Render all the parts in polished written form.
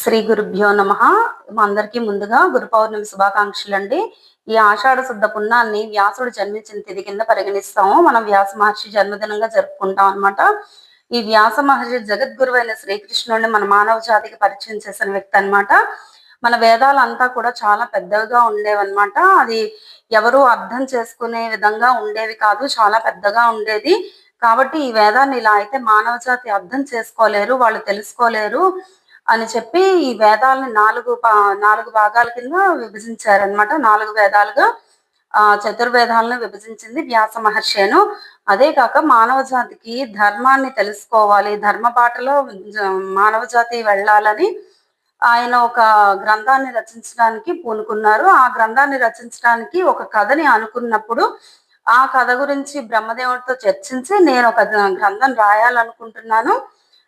శ్రీ గురుభ్యో నమః. అందరికీ ముందుగా గురు పౌర్ణమి శుభాకాంక్షలు అండి. ఈ ఆషాఢ శుద్ధ పున్నాన్ని వ్యాసుడు జన్మించిన తిథి కింద పరిగణిస్తాము. మనం వ్యాస మహర్షి జన్మదినంగా జరుపుకుంటాం అన్నమాట. ఈ వ్యాస మహర్షి జగద్గురు అయిన శ్రీకృష్ణుడిని మన మానవ జాతికి పరిచయం చేసిన వ్యక్తి అన్నమాట. మన వేదాలంతా కూడా చాలా పెద్దగా ఉండేవన్నమాట. అది ఎవరు అర్థం చేసుకునే విధంగా ఉండేవి కాదు, చాలా పెద్దగా ఉండేది. కాబట్టి ఈ వేదాన్ని ఇలా అయితే మానవ జాతి అర్థం చేసుకోలేరు, వాళ్ళు తెలుసుకోలేరు అని చెప్పి ఈ వేదాలని 4 భాగాల కింద విభజించారనమాట. 4 వేదాలుగా చతుర్వేదాలను విభజించింది వ్యాస మహర్షేను. అదే కాక మానవ జాతికి ధర్మాన్ని తెలుసుకోవాలి, ధర్మ బాటలో మానవ జాతి వెళ్ళాలని ఆయన ఒక గ్రంథాన్ని రచించడానికి పూనుకున్నారు. ఆ గ్రంథాన్ని రచించడానికి ఒక కథని అనుకున్నప్పుడు ఆ కథ గురించి బ్రహ్మదేవుడితో చర్చించి నేను ఒక గ్రంథం రాయాలనుకుంటున్నాను,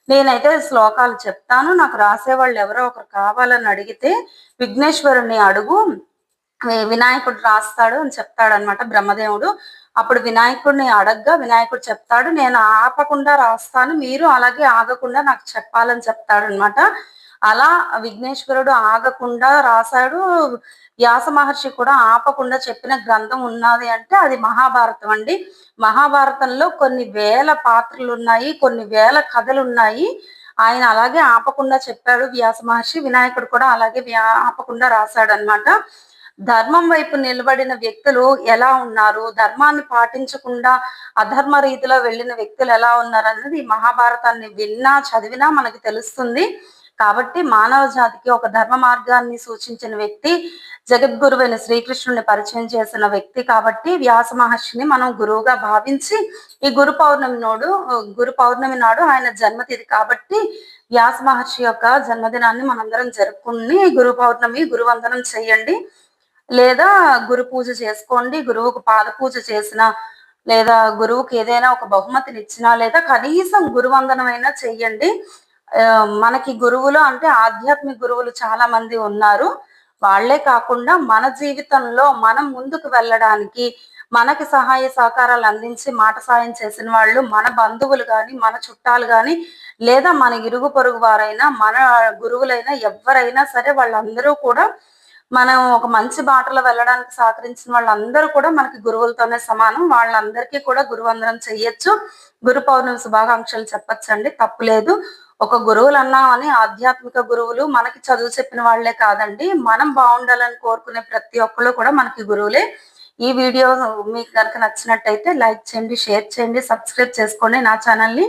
నేనైతే శ్లోకాలు చెప్తాను, నాకు రాసేవాళ్ళు ఎవరో ఒకరు కావాలని అడిగితే విఘ్నేశ్వరుని అడుగు, వినాయకుడు రాస్తాడు అని చెప్తాడనమాట బ్రహ్మదేవుడు. అప్పుడు వినాయకుడిని అడగ్గా వినాయకుడు చెప్తాడు, నేను ఆపకుండా రాస్తాను, మీరు అలాగే ఆగకుండా నాకు చెప్పాలని చెప్తాడు అనమాట. అలా విఘ్నేశ్వరుడు ఆగకుండా రాశాడు. వ్యాస మహర్షి కూడా ఆపకుండా చెప్పిన గ్రంథం ఉన్నది అంటే అది మహాభారతం అండి. మహాభారతంలో కొన్ని వేల పాత్రలు ఉన్నాయి, కొన్ని వేల కథలు ఉన్నాయి. ఆయన అలాగే ఆపకుండా చెప్పాడు వ్యాస మహర్షి. వినాయకుడు కూడా అలాగే ఆపకుండా రాశాడు అనమాట. ధర్మం వైపు నిలబడిన వ్యక్తులు ఎలా ఉన్నారు, ధర్మాన్ని పాటించకుండా అధర్మ రీతిలో వెళ్ళిన వ్యక్తులు ఎలా ఉన్నారు అన్నది ఈ మహాభారతాన్ని విన్నా చదివినా మనకి తెలుస్తుంది. కాబట్టి మానవ జాతికి ఒక ధర్మ మార్గాన్ని సూచించిన వ్యక్తి, జగద్గురువైన శ్రీకృష్ణుని పరిచయం చేసిన వ్యక్తి. కాబట్టి వ్యాస మహర్షిని మనం గురువుగా భావించి ఈ గురు పౌర్ణమి నాడు ఆయన జన్మతిథి కాబట్టి వ్యాస మహర్షి యొక్క జన్మదినాన్ని మనందరం జరుపుకుని గురు పౌర్ణమి గురువందనం చేయండి, లేదా గురు పూజ చేసుకోండి. గురువుకు పాద పూజ చేసిన, లేదా గురువుకి ఏదైనా ఒక బహుమతిని ఇచ్చినా, లేదా కనీసం గురువందనమైనా చెయ్యండి. మనకి గురువులు అంటే ఆధ్యాత్మిక గురువులు చాలా మంది ఉన్నారు. వాళ్లే కాకుండా మన జీవితంలో మనం ముందుకు వెళ్ళడానికి మనకి సహాయ సహకారాలు అందించి మాట సాయం చేసిన వాళ్ళు మన బంధువులు కానీ, మన చుట్టాలు కానీ, లేదా మన ఇరుగు పొరుగు వారైనా, మన గురువులైనా, ఎవరైనా సరే వాళ్ళందరూ కూడా మనం ఒక మంచి బాటలో వెళ్ళడానికి సహకరించిన వాళ్ళందరూ కూడా మనకి గురువులతోనే సమానం. వాళ్ళందరికీ కూడా గురువందనం చెయ్యొచ్చు, గురు పౌర్ణమి శుభాకాంక్షలు చెప్పచ్చండి, తప్పులేదు. ఒక గురువులు అన్నామని ఆధ్యాత్మిక గురువులు మనకి చదువు చెప్పిన వాళ్లే కాదండి, మనం బాగుండాలని కోరుకునే ప్రతి ఒక్కళ్ళు కూడా మనకి గురువులే. ఈ వీడియో మీకు కనుక నచ్చినట్టయితే లైక్ చేయండి, షేర్ చేయండి, సబ్స్క్రైబ్ చేసుకోండి నా ఛానల్ని.